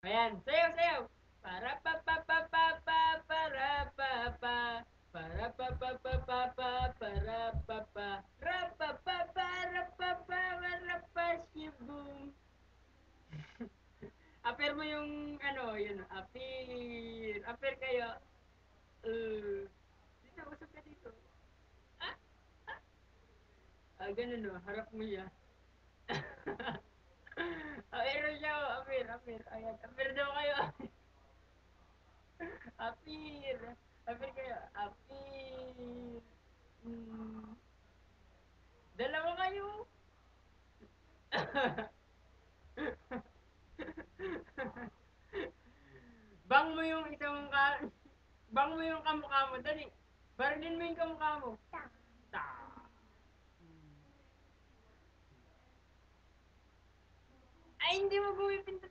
Ayan, sayaw, sayaw. Para pa pa pa pa pa para pa pa para pa pa pa pa pa para pa pa ra pa pa para pa pa para pa shibum. Apir mo yung ano, yun, apir. Apir kayo. Dito, usap ka dito. Ah, ganun no, harap mo siya. Apir siya, apir, apir. Ayan, apir daw kayo. Apir. Apir kayo. Apir. Hmm. Dalawa kayo. Bang mo yung isang bang mo yung kamukha mo. Dali. Barilin mo yung kamukha mo. Ta. Ay, hindi mo gumipinta